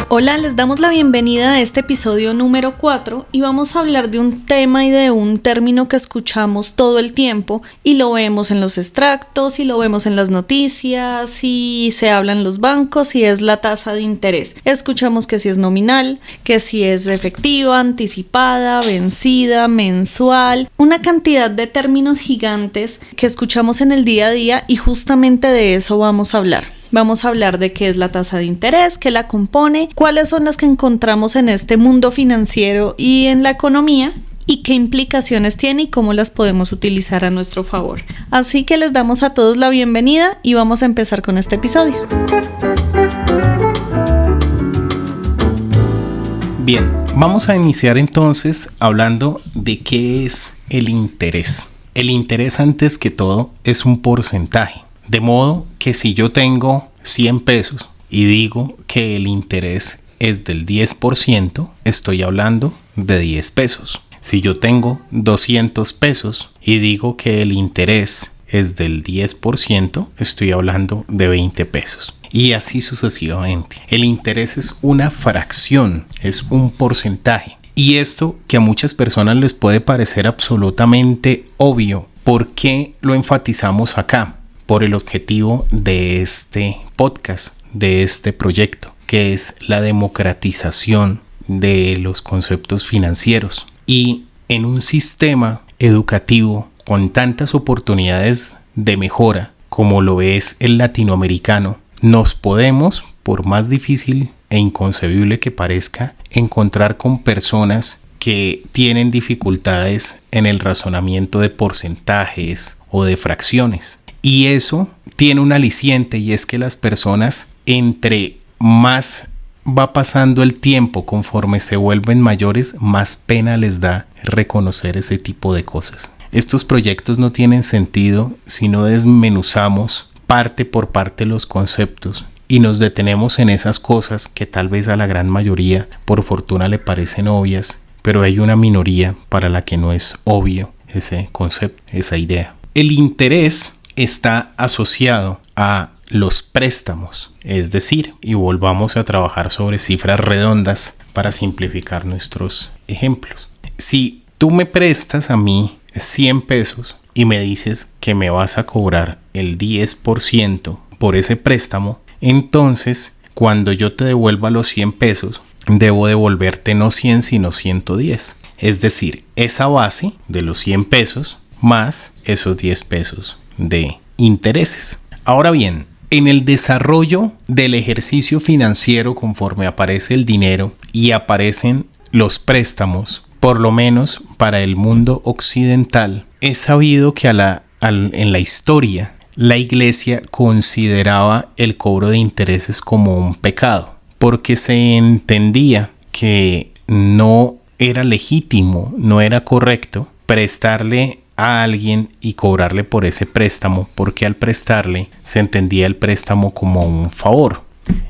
Hola, les damos la bienvenida a este episodio número 4 y vamos a hablar de un tema y de un término que escuchamos todo el tiempo y lo vemos en los extractos y lo vemos en las noticias y se habla en los bancos y es la tasa de interés. Escuchamos que si es nominal, que si es efectiva, anticipada, vencida, mensual, una cantidad de términos gigantes que escuchamos en el día a día y justamente de eso vamos a hablar. Vamos a hablar de qué es la tasa de interés, qué la compone, cuáles son las que encontramos en este mundo financiero y en la economía y qué implicaciones tiene y cómo las podemos utilizar a nuestro favor. Así que les damos a todos la bienvenida y vamos a empezar con este episodio. Bien, vamos a iniciar entonces hablando de qué es el interés. El interés, antes que todo, es un porcentaje. De modo que si yo tengo 100 pesos y digo que el interés es del 10%, estoy hablando de 10 pesos. Si yo tengo 200 pesos y digo que el interés es del 10%, estoy hablando de 20 pesos. Y así sucesivamente. El interés es una fracción, es un porcentaje. Y esto que a muchas personas les puede parecer absolutamente obvio, ¿por qué lo enfatizamos acá? Por el objetivo de este podcast, de este proyecto, que es la democratización de los conceptos financieros. Y en un sistema educativo con tantas oportunidades de mejora como lo es el latinoamericano, nos podemos, por más difícil e inconcebible que parezca, encontrar con personas que tienen dificultades en el razonamiento de porcentajes o de fracciones. Y eso tiene un aliciente y es que las personas, entre más va pasando el tiempo, conforme se vuelven mayores, más pena les da reconocer ese tipo de cosas. Estos proyectos no tienen sentido si no desmenuzamos parte por parte los conceptos y nos detenemos en esas cosas que tal vez a la gran mayoría por fortuna le parecen obvias, pero hay una minoría para la que no es obvio ese concepto, esa idea. El interés está asociado a los préstamos, es decir, y volvamos a trabajar sobre cifras redondas para simplificar nuestros ejemplos. Si tú me prestas a mí 100 pesos y me dices que me vas a cobrar el 10% por ese préstamo, entonces cuando yo te devuelva los 100 pesos, debo devolverte no 100 sino 110. Es decir, esa base de los 100 pesos más esos 10 pesos de intereses. Ahora bien, en el desarrollo del ejercicio financiero, conforme aparece el dinero y aparecen los préstamos, por lo menos para el mundo occidental, es sabido que en la historia la iglesia consideraba el cobro de intereses como un pecado, porque se entendía que no era legítimo, no era correcto prestarle a alguien y cobrarle por ese préstamo, porque al prestarle se entendía el préstamo como un favor.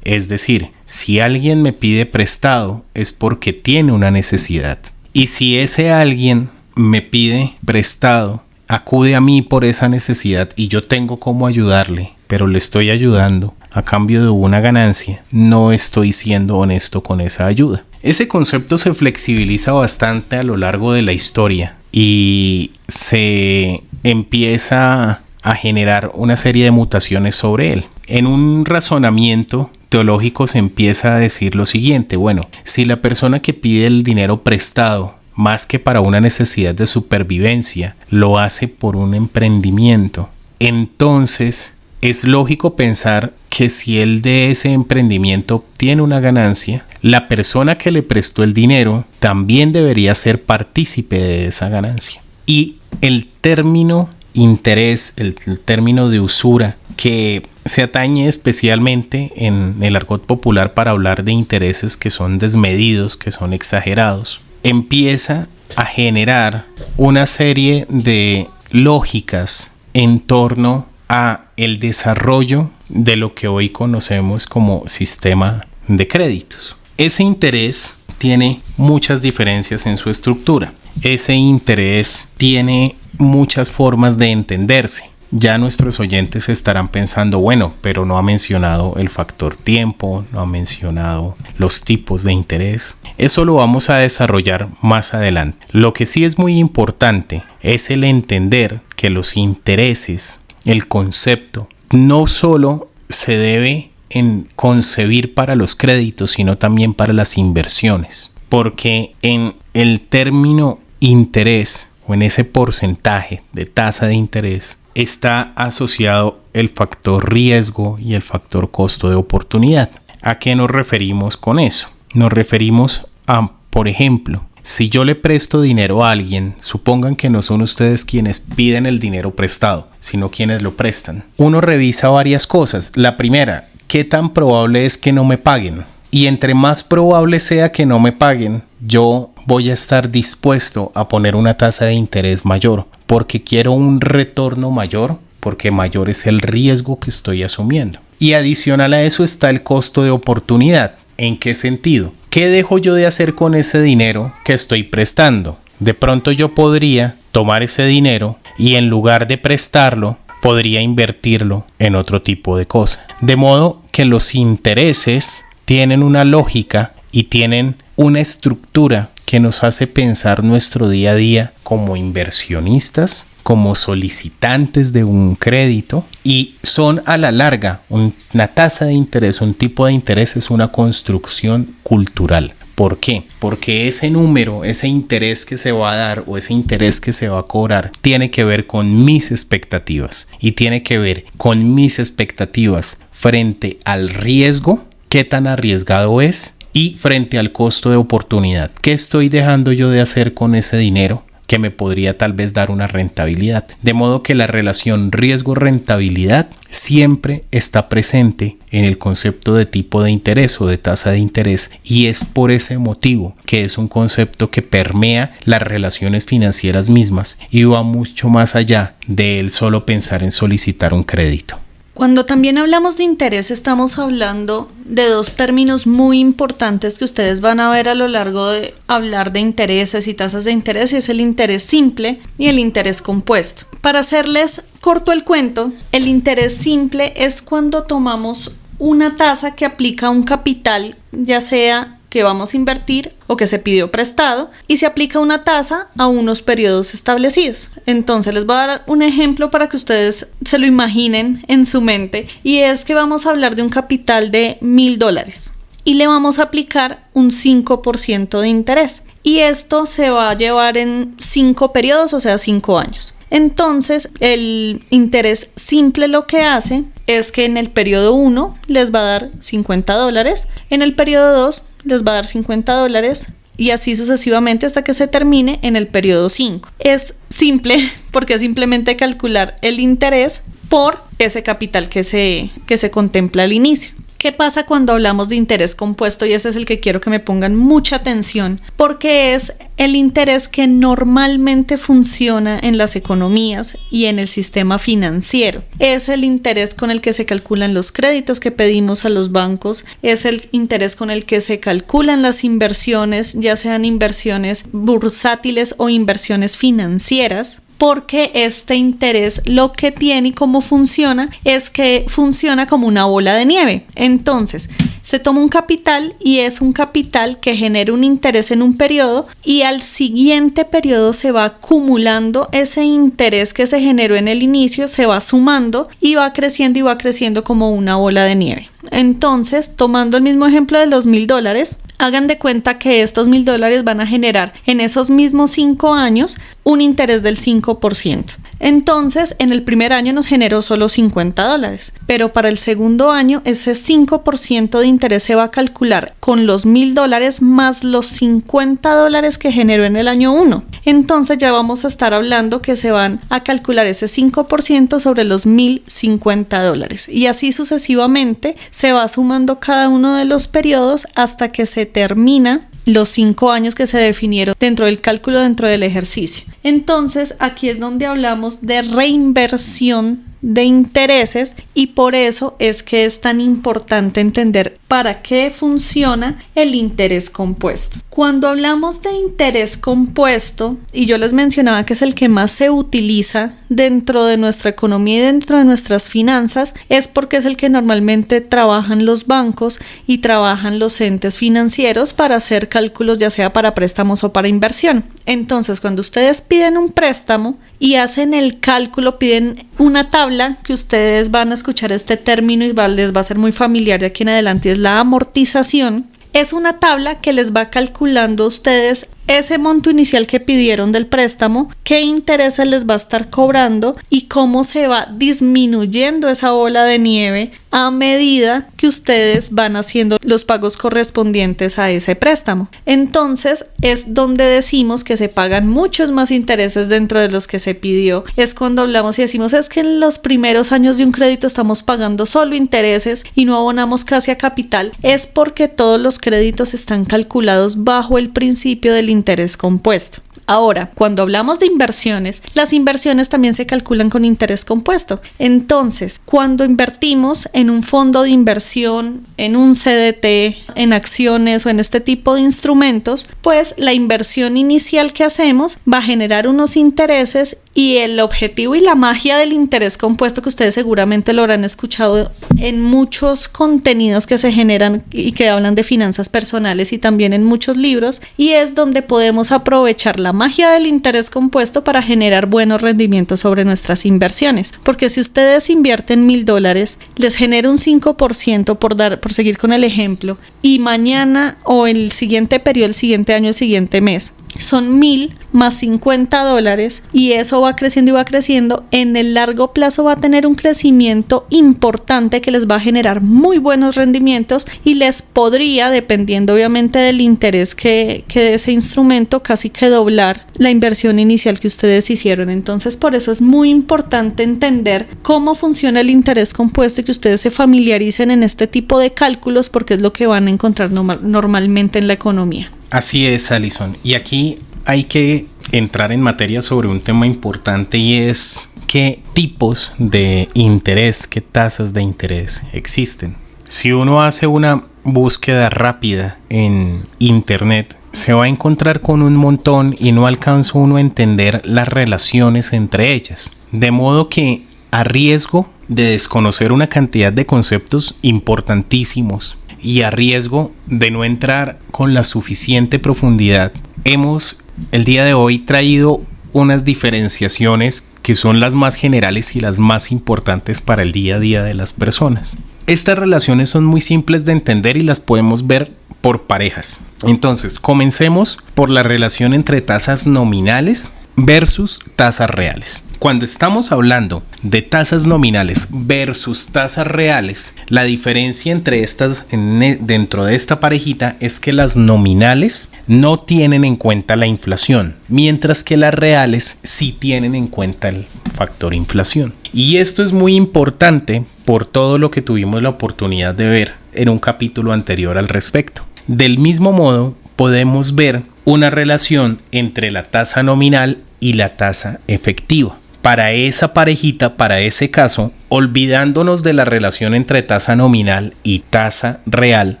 Es decir, si alguien me pide prestado es porque tiene una necesidad, y si ese alguien me pide prestado, acude a mí por esa necesidad y yo tengo cómo ayudarle, pero le estoy ayudando a cambio de una ganancia, no estoy siendo honesto con esa ayuda. Ese concepto se flexibiliza bastante a lo largo de la historia y se empieza a generar una serie de mutaciones sobre él. En un razonamiento teológico se empieza a decir lo siguiente: bueno, si la persona que pide el dinero prestado, más que para una necesidad de supervivencia, lo hace por un emprendimiento, entonces es lógico pensar que si él de ese emprendimiento obtiene una ganancia, la persona que le prestó el dinero también debería ser partícipe de esa ganancia. Y el término interés, el término de usura, que se atañe especialmente en el argot popular para hablar de intereses que son desmedidos, que son exagerados, empieza a generar una serie de lógicas en torno a el desarrollo de lo que hoy conocemos como sistema de créditos. Ese interés tiene muchas diferencias en su estructura. Ese interés tiene muchas formas de entenderse. ya nuestros oyentes estarán pensando, bueno, pero no ha mencionado el factor tiempo, no ha mencionado los tipos de interés. Eso lo vamos a desarrollar más adelante. Lo que sí es muy importante es el entender que los intereses, el concepto, no solo se debe en concebir para los créditos, sino también para las inversiones. Porque en el término interés o en ese porcentaje de tasa de interés está asociado el factor riesgo y el factor costo de oportunidad. ¿A qué nos referimos con eso? Nos referimos a, por ejemplo, si yo le presto dinero a alguien, supongan que no son ustedes quienes piden el dinero prestado, sino quienes lo prestan. Uno revisa varias cosas. La primera, ¿qué tan probable es que no me paguen? Y entre más probable sea que no me paguen, yo voy a estar dispuesto a poner una tasa de interés mayor, porque quiero un retorno mayor, porque mayor es el riesgo que estoy asumiendo. Y adicional a eso está el costo de oportunidad. ¿En qué sentido? ¿Qué dejo yo de hacer con ese dinero que estoy prestando? De pronto yo podría tomar ese dinero y en lugar de prestarlo, podría invertirlo en otro tipo de cosa. De modo que los intereses tienen una lógica y tienen una estructura que nos hace pensar nuestro día a día como inversionistas, como solicitantes de un crédito, y son a la larga una tasa de interés, un tipo de interés es una construcción cultural. ¿Por qué? Porque ese número, ese interés que se va a dar o ese interés que se va a cobrar tiene que ver con mis expectativas y tiene que ver con mis expectativas frente al riesgo, qué tan arriesgado es, y frente al costo de oportunidad. ¿Qué estoy dejando yo de hacer con ese dinero que me podría tal vez dar una rentabilidad? De modo que la relación riesgo-rentabilidad siempre está presente en el concepto de tipo de interés o de tasa de interés, y es por ese motivo que es un concepto que permea las relaciones financieras mismas y va mucho más allá de el solo pensar en solicitar un crédito. Cuando también hablamos de interés, estamos hablando de dos términos muy importantes que ustedes van a ver a lo largo de hablar de intereses y tasas de interés, y es el interés simple y el interés compuesto. Para hacerles corto el cuento, el interés simple es cuando tomamos una tasa que aplica a un capital, ya sea que vamos a invertir o que se pidió prestado, y se aplica una tasa a unos periodos establecidos. Entonces les voy a dar un ejemplo para que ustedes se lo imaginen en su mente, y es que vamos a hablar de un capital de $1,000 y le vamos a aplicar un 5% de interés, y esto se va a llevar en 5 periodos, o sea 5 años. Entonces el interés simple lo que hace es que en el periodo 1 les va a dar $50, en el periodo 2 les va a dar $50 y así sucesivamente hasta que se termine en el periodo 5. Es simple porque es simplemente calcular el interés por ese capital que se contempla al inicio. ¿Qué pasa cuando hablamos de interés compuesto? Y ese es el que quiero que me pongan mucha atención, porque es el interés que normalmente funciona en las economías y en el sistema financiero. Es el interés con el que se calculan los créditos que pedimos a los bancos, es el interés con el que se calculan las inversiones, ya sean inversiones bursátiles o inversiones financieras. Porque este interés lo que tiene y cómo funciona es que funciona como una bola de nieve. Entonces, se toma un capital y es un capital que genera un interés en un periodo, y al siguiente periodo se va acumulando ese interés que se generó en el inicio, se va sumando y va creciendo como una bola de nieve. Entonces, tomando el mismo ejemplo de los $1,000, hagan de cuenta que estos $1,000 van a generar en esos mismos 5 años un interés del 5%. Entonces, en el primer año nos generó solo $50, pero para el segundo año ese 5% de interés se va a calcular con los $1,000 más los $50 que generó en el año 1. Entonces ya vamos a estar hablando que se van a calcular ese 5% sobre los $1,050, y así sucesivamente se va sumando cada uno de los periodos hasta que se termina los 5 años que se definieron dentro del cálculo, dentro del ejercicio. Entonces aquí es donde hablamos de reinversión de intereses, y por eso es que es tan importante entender para qué funciona el interés compuesto. Cuando hablamos de interés compuesto, y yo les mencionaba que es el que más se utiliza dentro de nuestra economía y dentro de nuestras finanzas, es porque es el que normalmente trabajan los bancos y trabajan los entes financieros para hacer cálculos, ya sea para préstamos o para inversión. Entonces, cuando ustedes piden un préstamo y hacen el cálculo, piden una tabla, que ustedes van a escuchar este término y les va a ser muy familiar de aquí en adelante, es la amortización. Es una tabla que les va calculando a ustedes ese monto inicial que pidieron del préstamo, qué intereses les va a estar cobrando y cómo se va disminuyendo esa bola de nieve a medida que ustedes van haciendo los pagos correspondientes a ese préstamo. Entonces es donde decimos que se pagan muchos más intereses dentro de los que se pidió. Es cuando hablamos y decimos es que en los primeros años de un crédito estamos pagando solo intereses y no abonamos casi a capital. Es porque todos los créditos están calculados bajo el principio del interés compuesto. Ahora, cuando hablamos de inversiones, las inversiones también se calculan con interés compuesto. Entonces, cuando invertimos en un fondo de inversión, en un CDT, en acciones o en este tipo de instrumentos, pues la inversión inicial que hacemos va a generar unos intereses y el objetivo y la magia del interés compuesto, que ustedes seguramente lo habrán escuchado en muchos contenidos que se generan y que hablan de finanzas personales y también en muchos libros, y es donde podemos aprovechar la magia del interés compuesto para generar buenos rendimientos sobre nuestras inversiones. Porque si ustedes invierten $1,000, les genera un 5% por seguir con el ejemplo, y mañana o el siguiente periodo, el siguiente año, el siguiente mes, son 1,000 más $50 y eso va creciendo y va creciendo. En el largo plazo va a tener un crecimiento importante que les va a generar muy buenos rendimientos y les podría, dependiendo obviamente del interés que de ese instrumento, casi que doblar la inversión inicial que ustedes hicieron. Entonces, por eso es muy importante entender cómo funciona el interés compuesto y que ustedes se familiaricen en este tipo de cálculos, porque es lo que van a encontrar normalmente en la economía. Así es, Alison. Y aquí hay que entrar en materia sobre un tema importante, y es qué tipos de interés, qué tasas de interés existen. Si uno hace una búsqueda rápida en internet, se va a encontrar con un montón y no alcanza uno a entender las relaciones entre ellas. De modo que, a riesgo de desconocer una cantidad de conceptos importantísimos y a riesgo de no entrar con la suficiente profundidad, hemos el día de hoy traído unas diferenciaciones que son las más generales y las más importantes para el día a día de las personas. Estas relaciones son muy simples de entender y las podemos ver por parejas. Entonces, comencemos por la relación entre tasas nominales versus tasas reales. Cuando estamos hablando de tasas nominales versus tasas reales, la diferencia entre estas dentro de esta parejita es que las nominales no tienen en cuenta la inflación, mientras que las reales sí tienen en cuenta el factor inflación. Y esto es muy importante por todo lo que tuvimos la oportunidad de ver en un capítulo anterior al respecto. Del mismo modo, podemos ver una relación entre la tasa nominal y la tasa efectiva. Para esa parejita, para ese caso, olvidándonos de la relación entre tasa nominal y tasa real,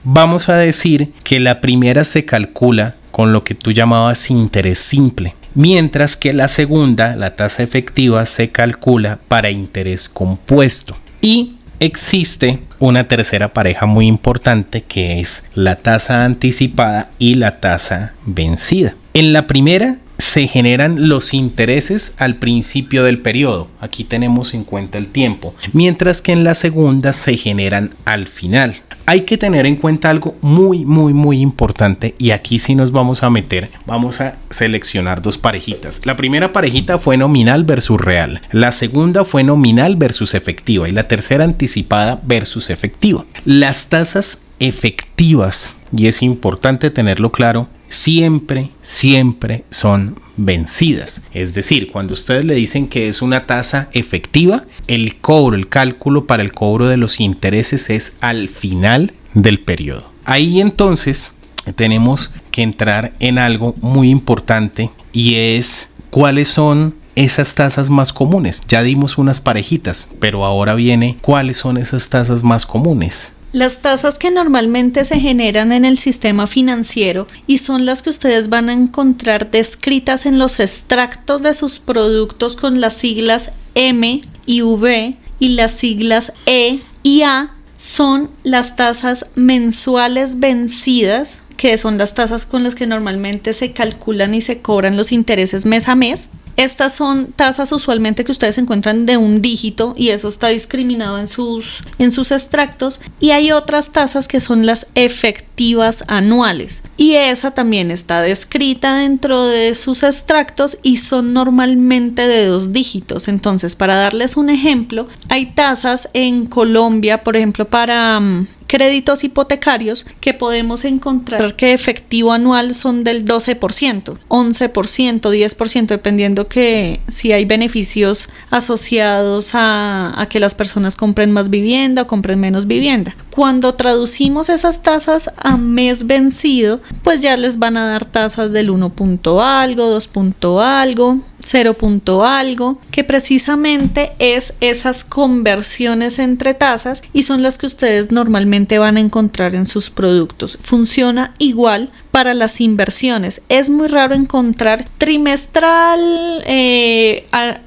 vamos a decir que la primera se calcula con lo que tú llamabas interés simple, mientras que la segunda, la tasa efectiva, se calcula para interés compuesto. Y existe una tercera pareja muy importante, que es la tasa anticipada y la tasa vencida. En la primera se generan los intereses al principio del periodo, aquí tenemos en cuenta el tiempo, mientras que en la segunda se generan al final. Hay que tener en cuenta algo muy importante, y aquí sí nos vamos a meter, vamos a seleccionar dos parejitas. La primera parejita fue nominal versus real, la segunda fue nominal versus efectiva y la tercera anticipada versus efectiva. Las tasas efectivas, y es importante tenerlo claro, siempre son vencidas. Es decir, cuando ustedes le dicen que es una tasa efectiva, el cálculo para el cobro de los intereses es al final del periodo. Ahí entonces tenemos que entrar en algo muy importante, y es cuáles son esas tasas más comunes. Ya dimos unas parejitas, pero ahora viene cuáles son esas tasas más comunes. Las tasas que normalmente se generan en el sistema financiero y son las que ustedes van a encontrar descritas en los extractos de sus productos con las siglas M y V y las siglas E y A son las tasas mensuales vencidas, que son las tasas con las que normalmente se calculan y se cobran los intereses mes a mes. Estas son tasas usualmente que ustedes encuentran de un dígito y eso está discriminado en sus extractos, y hay otras tasas que son las efectivas anuales y esa también está descrita dentro de sus extractos y son normalmente de 2 dígitos. Entonces, para darles un ejemplo, hay tasas en Colombia, por ejemplo, para créditos hipotecarios que podemos encontrar que efectivo anual son del 12%, 11%, 10%, dependiendo que si hay beneficios asociados a que las personas compren más vivienda o compren menos vivienda. Cuando traducimos esas tasas a mes vencido, pues ya les van a dar tasas del 1 punto algo, 2 punto algo, 0 punto algo, que precisamente es esas conversiones entre tasas y son las que ustedes normalmente van a encontrar en sus productos. Funciona igual para las inversiones. Es muy raro encontrar trimestral,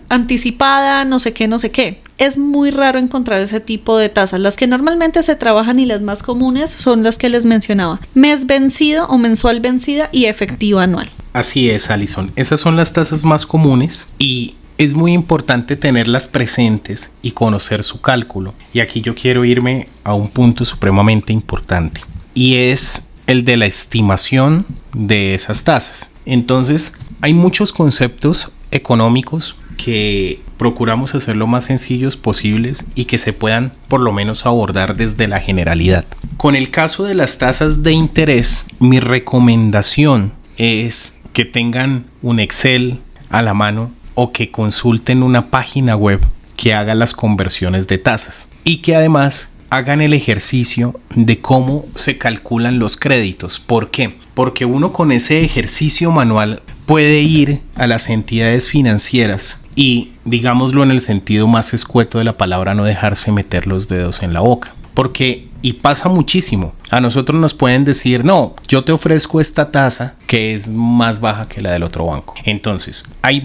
anticipada, no sé qué. Es muy raro encontrar ese tipo de tasas. Las que normalmente se trabajan y las más comunes son las que les mencionaba: mes vencido o mensual vencida y efectiva anual. Así es, Alison. Esas son las tasas más comunes y es muy importante tenerlas presentes y conocer su cálculo. Y aquí yo quiero irme a un punto supremamente importante y es el de la estimación de esas tasas. Entonces, hay muchos conceptos económicos que procuramos hacer lo más sencillos posibles y que se puedan por lo menos abordar desde la generalidad. Con el caso de las tasas de interés, mi recomendación es que tengan un Excel a la mano o que consulten una página web que haga las conversiones de tasas y que además hagan el ejercicio de cómo se calculan los créditos. ¿Por qué? Porque uno con ese ejercicio manual puede ir a las entidades financieras y, digámoslo en el sentido más escueto de la palabra, no dejarse meter los dedos en la boca. Porque, y pasa muchísimo, a nosotros nos pueden decir: no, yo te ofrezco esta tasa que es más baja que la del otro banco. Entonces, hay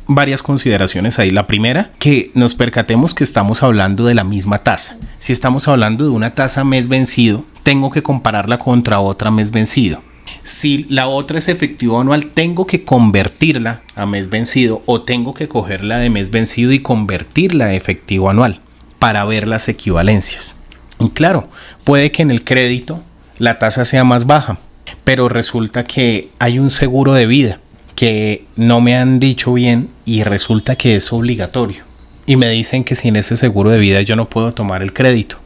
varias consideraciones ahí. La primera, que nos percatemos que estamos hablando de la misma tasa. Si estamos hablando de una tasa mes vencido, tengo que compararla contra otra mes vencido. Si la otra es efectivo anual, tengo que convertirla a mes vencido o tengo que cogerla de mes vencido y convertirla a efectivo anual para ver las equivalencias. Y claro, puede que en el crédito la tasa sea más baja, pero resulta que hay un seguro de vida que no me han dicho bien y resulta que es obligatorio. Y me dicen que sin ese seguro de vida yo no puedo tomar el crédito.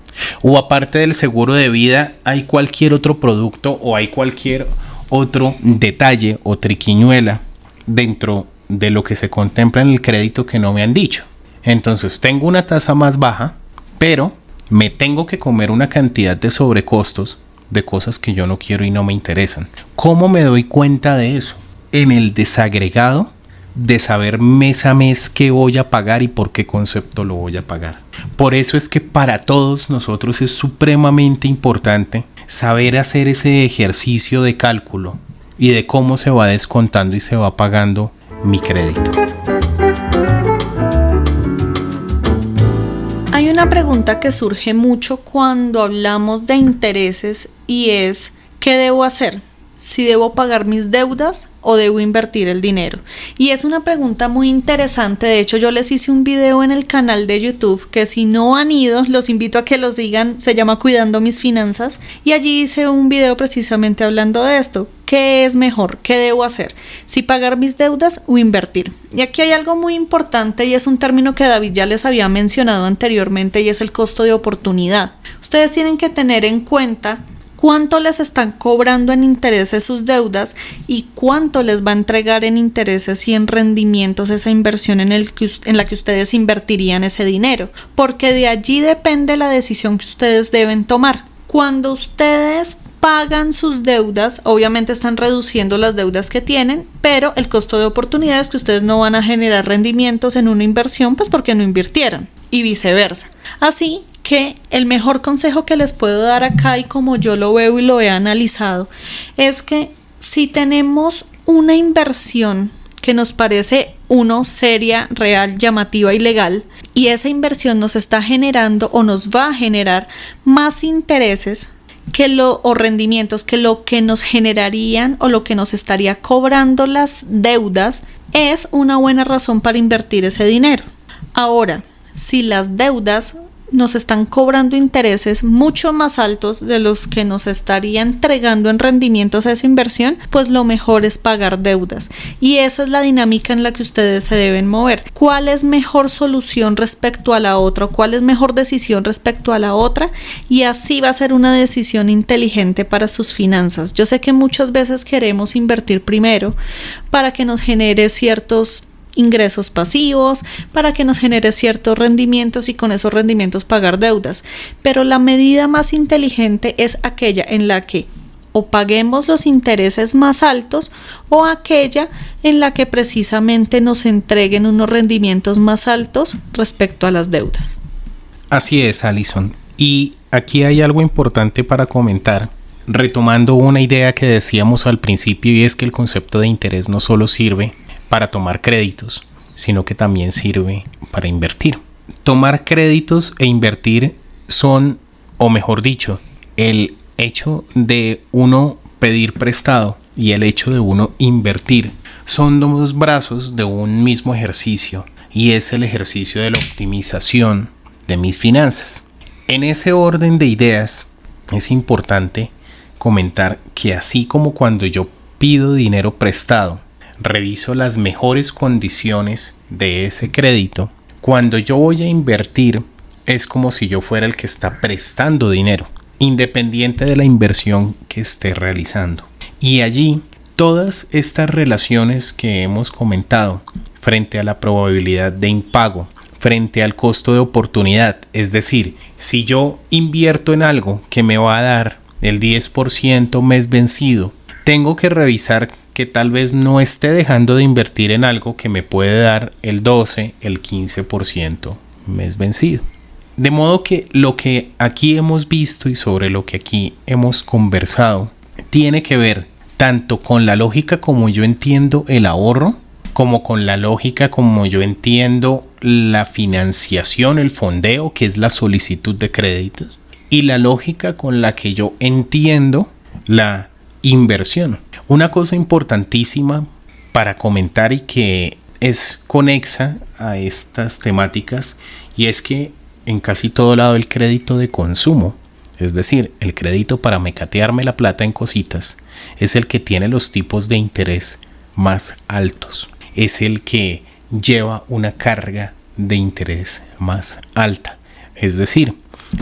O aparte del seguro de vida hay cualquier otro producto o hay cualquier otro detalle o triquiñuela dentro de lo que se contempla en el crédito que no me han dicho. Entonces tengo una tasa más baja, pero me tengo que comer una cantidad de sobrecostos de cosas que yo no quiero y no me interesan. ¿Cómo me doy cuenta de eso? En el desagregado de saber mes a mes qué voy a pagar y por qué concepto lo voy a pagar. Por eso es que para todos nosotros es supremamente importante saber hacer ese ejercicio de cálculo y de cómo se va descontando y se va pagando mi crédito. Hay una pregunta que surge mucho cuando hablamos de intereses y es: ¿qué debo hacer? ¿Si debo pagar mis deudas o debo invertir el dinero? Y es una pregunta muy interesante. De hecho, yo les hice un video en el canal de YouTube que, si no han ido, los invito a que lo sigan. Se llama Cuidando Mis Finanzas y allí hice un video precisamente hablando de esto. ¿Qué es mejor? ¿Qué debo hacer? ¿Si pagar mis deudas o invertir? Y aquí hay algo muy importante y es un término que David ya les había mencionado anteriormente y es el costo de oportunidad. Ustedes tienen que tener en cuenta cuánto les están cobrando en intereses sus deudas y cuánto les va a entregar en intereses y en rendimientos esa inversión en la que ustedes invertirían ese dinero, porque de allí depende la decisión que ustedes deben tomar. Cuando ustedes pagan sus deudas, obviamente están reduciendo las deudas que tienen, pero el costo de oportunidad es que ustedes no van a generar rendimientos en una inversión, pues porque no invirtieron, y viceversa. Así que el mejor consejo que les puedo dar acá, y como yo lo veo y lo he analizado, es que si tenemos una inversión que nos parece seria, real, llamativa y legal, y esa inversión nos está generando o nos va a generar más intereses o rendimientos que lo que nos generarían o lo que nos estaría cobrando las deudas, es una buena razón para invertir ese dinero. Ahora, si las deudas nos están cobrando intereses mucho más altos de los que nos estaría entregando en rendimientos a esa inversión, pues lo mejor es pagar deudas. Y esa es la dinámica en la que ustedes se deben mover. ¿Cuál es mejor solución respecto a la otra? ¿Cuál es mejor decisión respecto a la otra? Y así va a ser una decisión inteligente para sus finanzas. Yo sé que muchas veces queremos invertir primero para que nos genere ciertos ingresos pasivos, para que nos genere ciertos rendimientos y con esos rendimientos pagar deudas, pero la medida más inteligente es aquella en la que o paguemos los intereses más altos o aquella en la que precisamente nos entreguen unos rendimientos más altos respecto a las deudas. Así es, Alison. Y aquí hay algo importante para comentar, retomando una idea que decíamos al principio, y es que el concepto de interés no solo sirve para tomar créditos, sino que también sirve para invertir. Tomar créditos e invertir son, o mejor dicho, el hecho de uno pedir prestado y el hecho de uno invertir son dos brazos de un mismo ejercicio, y es el ejercicio de la optimización de mis finanzas. En ese orden de ideas es importante comentar que así como cuando yo pido dinero prestado, reviso las mejores condiciones de ese crédito, cuando yo voy a invertir es como si yo fuera el que está prestando dinero, independiente de la inversión que esté realizando. Y allí todas estas relaciones que hemos comentado frente a la probabilidad de impago, frente al costo de oportunidad, es decir, si yo invierto en algo que me va a dar el 10% mes vencido, tengo que revisar que tal vez no esté dejando de invertir en algo que me puede dar el 12, el 15% mes vencido. De modo que lo que aquí hemos visto y sobre lo que aquí hemos conversado tiene que ver tanto con la lógica como yo entiendo el ahorro, como con la lógica como yo entiendo la financiación, el fondeo, que es la solicitud de créditos, y la lógica con la que yo entiendo la inversión. Una cosa importantísima para comentar y que es conexa a estas temáticas, y es que en casi todo lado el crédito de consumo, es decir, el crédito para mecatearme la plata en cositas, es el que tiene los tipos de interés más altos, es el que lleva una carga de interés más alta. Es decir,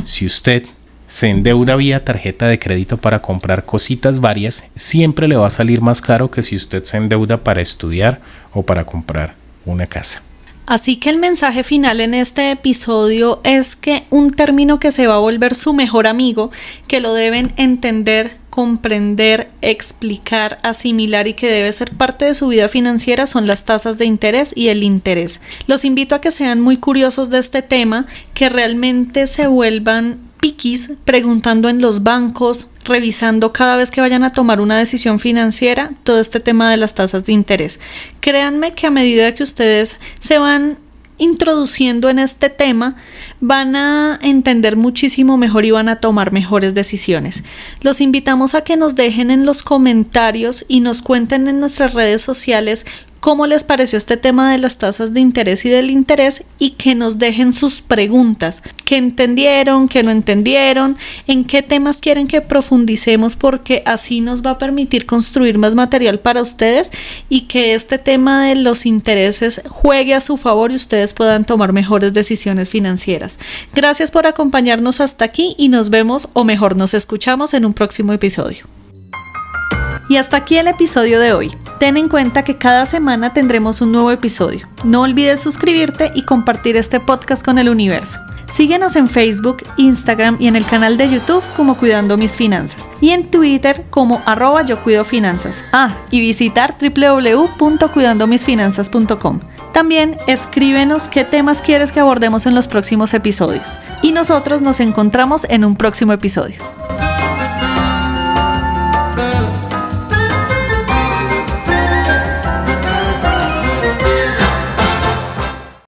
si usted se endeuda vía tarjeta de crédito para comprar cositas varias, siempre le va a salir más caro que si usted se endeuda para estudiar o para comprar una casa. Así que el mensaje final en este episodio es que un término que se va a volver su mejor amigo, que lo deben entender, comprender, explicar, asimilar y que debe ser parte de su vida financiera son las tasas de interés y el interés. Los invito a que sean muy curiosos de este tema, que realmente se vuelvan piquis preguntando en los bancos, revisando cada vez que vayan a tomar una decisión financiera todo este tema de las tasas de interés. Créanme que a medida que ustedes se van introduciendo en este tema, van a entender muchísimo mejor y van a tomar mejores decisiones. Los invitamos a que nos dejen en los comentarios y nos cuenten en nuestras redes sociales cómo les pareció este tema de las tasas de interés y del interés, y que nos dejen sus preguntas, qué entendieron, qué no entendieron, en qué temas quieren que profundicemos, porque así nos va a permitir construir más material para ustedes y que este tema de los intereses juegue a su favor y ustedes puedan tomar mejores decisiones financieras. Gracias por acompañarnos hasta aquí y nos vemos, o mejor nos escuchamos, en un próximo episodio. Y hasta aquí el episodio de hoy. Ten en cuenta que cada semana tendremos un nuevo episodio. No olvides suscribirte y compartir este podcast con el universo. Síguenos en Facebook, Instagram y en el canal de YouTube como Cuidando Mis Finanzas, y en Twitter como @yocuidofinanzas. Y visitar www.cuidandomisfinanzas.com. También escríbenos qué temas quieres que abordemos en los próximos episodios. Y nosotros nos encontramos en un próximo episodio.